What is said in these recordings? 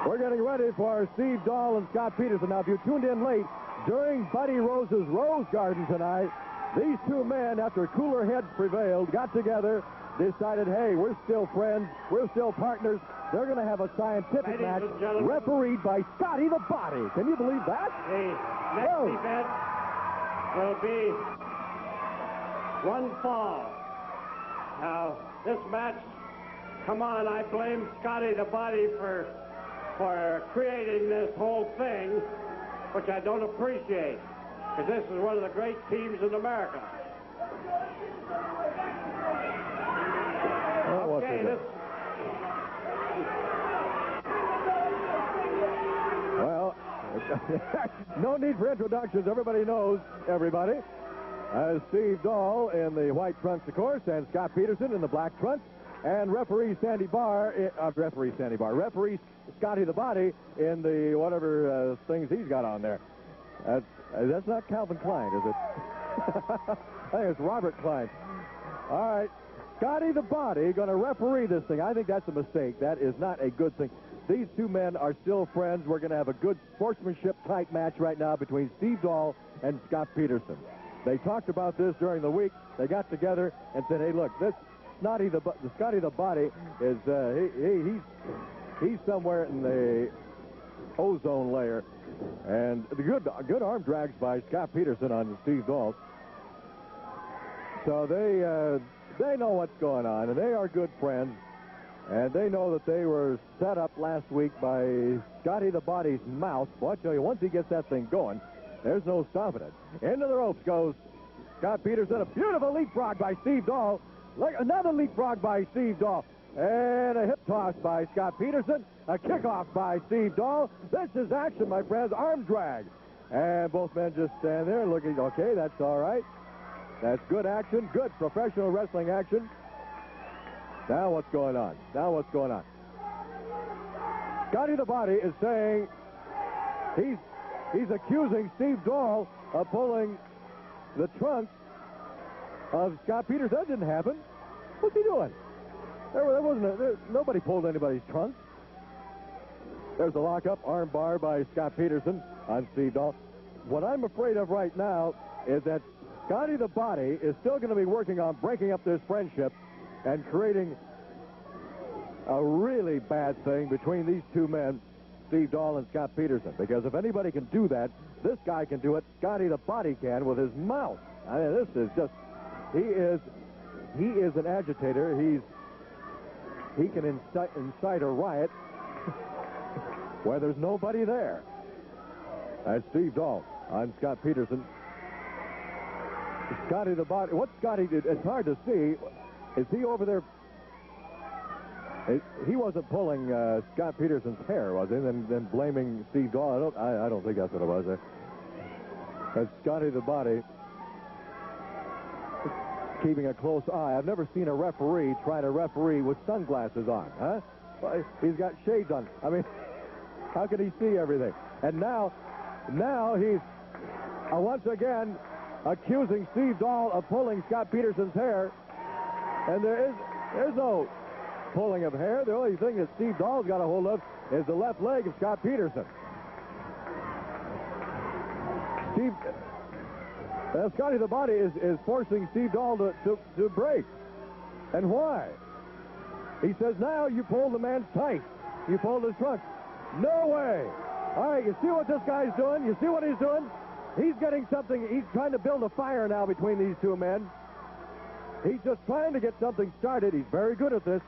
We're getting ready for Steve Dahl and Scott Peterson. Now, if you tuned in late, during Buddy Rose's Rose Garden tonight, these two men, after cooler heads prevailed, got together, decided, hey, we're still friends, we're still partners. They're going to have a scientific match refereed by Scotty the Body. Can you believe that? The next event will be one fall. Now, this match, come on, I blame Scotty the Body for creating this whole thing, which I don't appreciate, because this is one of the great teams in America. Okay, this... Well, no need for introductions. Everybody knows everybody. Steve Dahl in the white trunks, of course, and Scott Peterson in the black trunks, and referee Scotty the Body in the whatever things he's got on there. That's not Calvin Klein, is it? I think it's Robert Klein. All right. Scotty the Body going to referee this thing. I think that's a mistake. That is not a good thing. These two men are still friends. We're going to have a good sportsmanship-type match right now between Steve Dahl and Scott Peterson. They talked about this during the week. They got together and said, hey, look, this Scotty the Body is, he's somewhere in the ozone layer. And the good arm drags by Scott Peterson on Steve Dahl. So they know what's going on, and they are good friends. And they know that they were set up last week by Scotty the Body's mouth. Boy, I tell you, once he gets that thing going, there's no stopping it. Into the ropes goes Scott Peterson. A beautiful leapfrog by Steve Dahl. Another leapfrog by Steve Dahl. And a hip toss by Scott Peterson. A kickoff by Steve Dahl. This is action, my friends. Arm drag. And both men just stand there looking, okay, that's all right. That's good action. Good professional wrestling action. Now what's going on? Scotty the Body is saying he's accusing Steve Dahl of pulling the trunk of Scott Peterson. That didn't happen. What's he doing? Nobody pulled anybody's trunk. There's a lockup, arm bar by Scott Peterson on Steve Dahl. What I'm afraid of right now is that Scotty the Body is still going to be working on breaking up this friendship and creating a really bad thing between these two men, Steve Dahl and Scott Peterson. Because if anybody can do that, this guy can do it. Scotty the Body can with his mouth. I mean, this is just, he is an agitator. He can incite a riot where there's nobody there. That's Steve Dahl on Scott Peterson. Scotty the Body, what Scotty did, it's hard to see. Is he over there? He wasn't pulling Scott Peterson's hair, was he? Then blaming Steve Dahl. I don't think that's what it was. That's Scotty the Body keeping a close eye. I've never seen a referee try to referee with sunglasses on, huh? He's got shades on. I mean, how can he see everything? And now he's once again accusing Steve Dahl of pulling Scott Peterson's hair. And there's no pulling of hair. The only thing that Steve Dahl's got a hold of is the left leg of Scott Peterson. Scotty the Body is forcing Steve Dahl to break. And why? He says, now you pulled the man's tight. You pulled his trunk. No way. All right, you see what this guy's doing? You see what he's doing? He's getting something. He's trying to build a fire now between these two men. He's just trying to get something started. He's very good at this.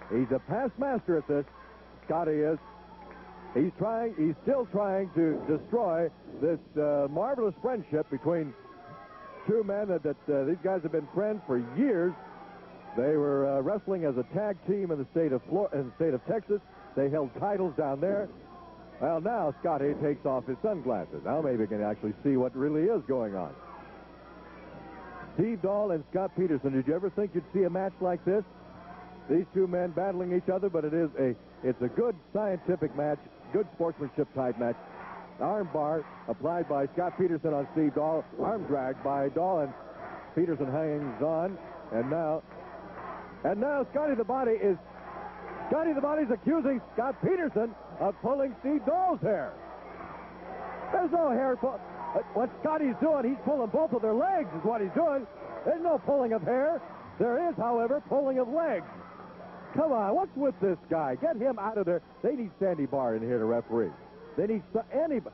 He's a past master at this. Scotty is. He's still trying to destroy this marvelous friendship between two men that these guys have been friends for years. They were wrestling as a tag team in the state of Texas. They held titles down there. Well, now Scotty takes off his sunglasses. Now maybe we can actually see what really is going on. Steve Dahl and Scott Peterson. Did you ever think you'd see a match like this? These two men battling each other, but it's a good scientific match, good sportsmanship type match. Arm bar applied by Scott Peterson on Steve Dahl. Arm drag by Dahl, and Peterson hangs on. And now Scotty the Body is Scotty the Body's accusing Scott Peterson of pulling Steve Dahl's hair. There's no hair. What Scotty's doing, he's pulling both of their legs is what he's doing. There's no pulling of hair. There is, however, pulling of legs. Come on, what's with this guy? Get him out of there. They need Sandy Barr in here to referee. They need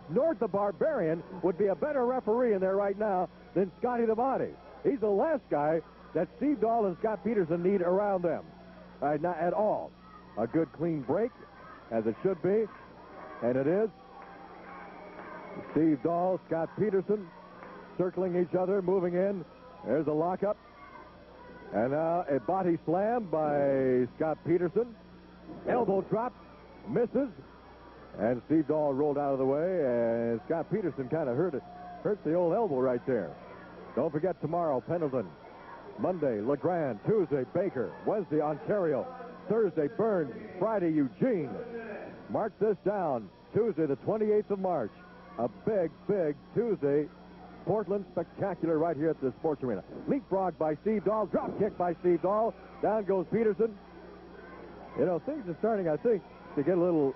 Nord the Barbarian would be a better referee in there right now than Scotty the Body. He's the last guy that Steve Dahl and Scott Peterson need around them. Not at all. A good clean break, as it should be, and it is. Steve Dahl, Scott Peterson, circling each other, moving in. There's a lockup. And now a body slam by Scott Peterson. Elbow drop, misses. And Steve Dahl rolled out of the way, and Scott Peterson kind of hurt the old elbow right there. Don't forget tomorrow, Pendleton. Monday, LeGrand. Tuesday, Baker. Wednesday, Ontario. Thursday, Burns. Friday, Eugene. Mark this down. Tuesday, the 28th of March. A big, big Tuesday. Portland spectacular right here at the sports arena. Leapfrog by Steve Dahl. Drop kick by Steve Dahl. Down goes Peterson. You know, things are starting, I think, to get a little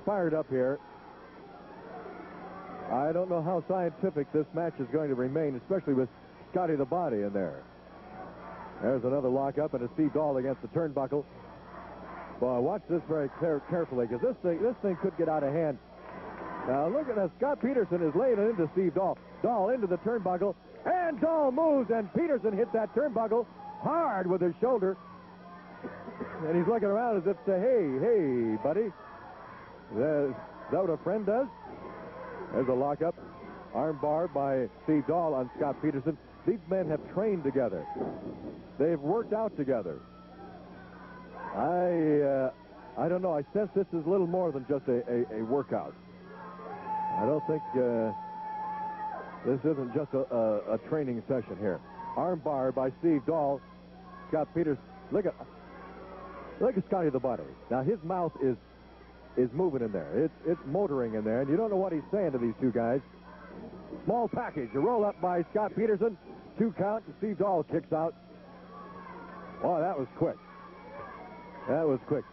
fired up here. I don't know how scientific this match is going to remain, especially with Scotty the Body in there. There's another lockup, and a Steve Dahl against the turnbuckle. Boy, watch this very carefully, because this thing could get out of hand. Now look at that. Scott Peterson is laying it into Steve Dahl. Dahl into the turnbuckle, and Dahl moves, and Peterson hit that turnbuckle hard with his shoulder. And he's looking around as if to say, hey, buddy. Is that what a friend does? There's a lockup. Armbar by Steve Dahl on Scott Peterson. These men have trained together. They've worked out together. I don't know. I sense this is a little more than just a workout. I don't think this isn't just a training session here. Armbar by Steve Dahl. Scott Peterson. Look at Scotty the Body. Now his mouth is moving in there. It's motoring in there, and you don't know what he's saying to these two guys. Small package. A roll up by Scott Peterson. 2 count, and Steve Dahl kicks out. Oh, that was quick. That was quick.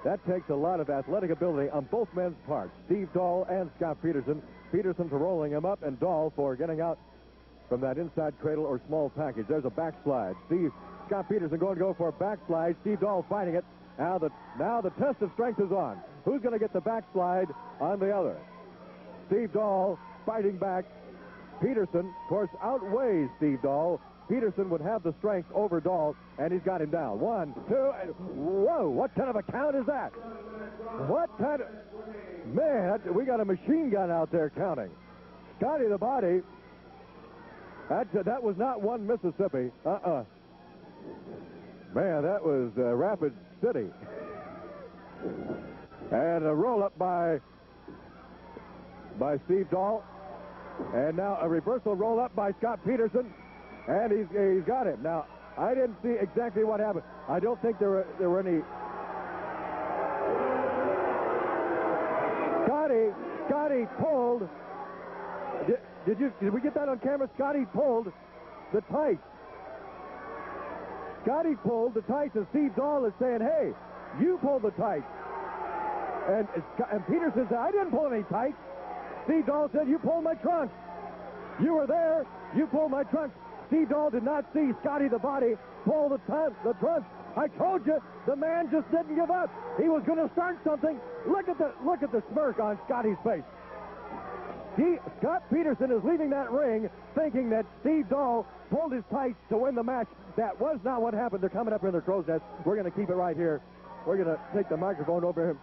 That takes a lot of athletic ability on both men's parts. Steve Dahl and Scott Peterson. Peterson for rolling him up, and Dahl for getting out from that inside cradle or small package. There's a backslide. Scott Peterson going to go for a backslide. Steve Dahl fighting it. Now the test of strength is on. Who's going to get the backslide on the other? Steve Dahl fighting back. Peterson, of course, outweighs Steve Dahl. Peterson would have the strength over Dahl, and he's got him down. 1, 2, and whoa, what kind of a count is that? What kind of... Man, we got a machine gun out there counting. Scotty the Body, that was not one Mississippi. Man, that was Rapid City. And a roll-up by Steve Dahl. And now a reversal roll-up by Scott Peterson. And he's got him. Now, I didn't see exactly what happened. I don't think there were any... Scotty pulled... Did we get that on camera? Scotty pulled the tights. Scotty pulled the tights, and Steve Dahl is saying, hey, you pulled the tights. And Peterson said, I didn't pull any tights. Steve Dahl said, you pulled my trunks. You were there. You pulled my trunks. Steve Dahl did not see Scotty the Body pull the trunks. I told you, the man just didn't give up. He was going to start something. Look at the smirk on Scotty's face. Scott Peterson is leaving that ring thinking that Steve Dahl pulled his tights to win the match. That was not what happened. They're coming up in their crow's nest. We're going to keep it right here. We're going to take the microphone over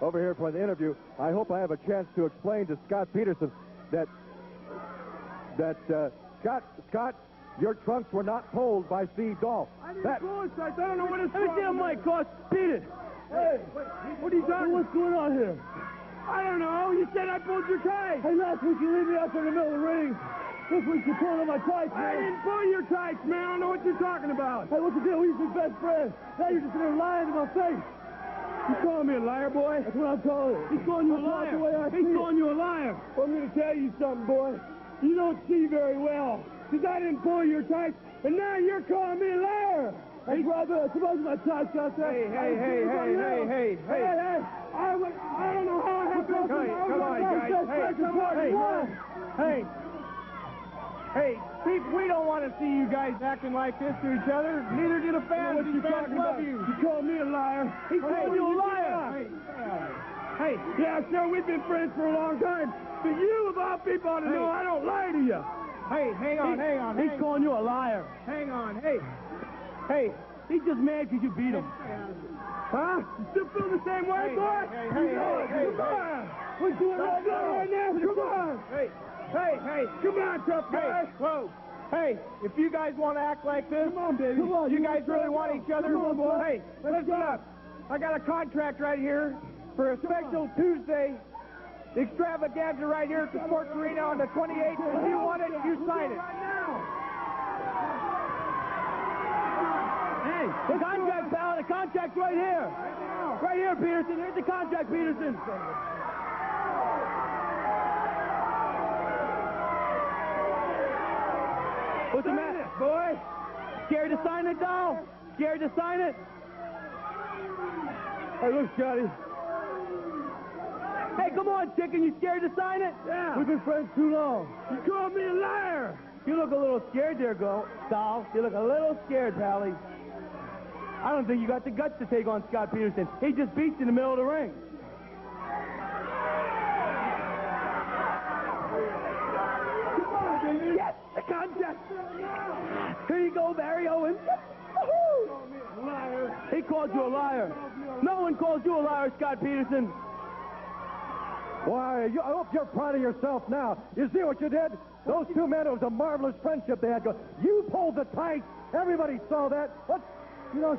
here for the interview. I hope I have a chance to explain to Scott Peterson that Scott, your trunks were not pulled by Steve Dahl. I don't know what it's for. Let me see a mic, Coach. Beat it. Hey, what are you talking? What's going on here? I don't know. You said I pulled your tights. Hey, last week you leave me out there in the middle of the ring. This week you pulled on my tights, man. I didn't pull your tights, man. I don't know what you're talking about. Hey, what's the deal? We used to be best friends. Now you're just going to lie to my face. You calling me a liar, boy? That's what I'm calling you. He's calling you a liar. He's calling you a liar. Well, I'm going to tell you something, boy. You don't see very well. Because I didn't pull your tights, and now you're calling me a liar. Hey, brother, suppose my touch out there. Hey. I don't know how I have to. Come on, guys. Hey, people, we don't want to see you guys acting like this to each other. Neither do the fans. These fans love you. You called me a liar. He called you a liar. Hey, yeah, sure, we've been friends for a long time. But you, of all people, ought to know I don't lie to you. Hey, hang on. He's calling you a liar. Hang on, Hey, he's just mad because you beat him. Huh? You still feel the same way, boy? Hey, come on. We're doing right now. Come on. Hey, come on, tough guy. Hey, whoa. Hey, if you guys want to act like this, come on, baby. Come on, you guys really want each other? Come on, boy. Hey, listen up. I got a contract right here for a special Tuesday extravaganza right here at the Sports Arena on the 28th. If you want it, you sign it. Hey, the contract, pal. The contract's right here. Right here, Peterson. Here's the contract, Peterson. What's the matter, boy? Scared to sign it, doll? Scared to sign it? Hey, look, Scotty. Hey, come on, chicken. You scared to sign it? Yeah. We've been friends too long. You called me a liar. You look a little scared there, doll. You look a little scared, Pally. I don't think you got the guts to take on Scott Peterson. He just beats you in the middle of the ring. Come on, baby. Yes, the contract. Here you go, Barry Owens. Woo-hoo. Liar. He called you a liar. No one calls you a liar, Scott Peterson. Why, I hope you're proud of yourself now. You see what you did? Those two men, it was a marvelous friendship they had. You pulled the tights. Everybody saw that. What? You know...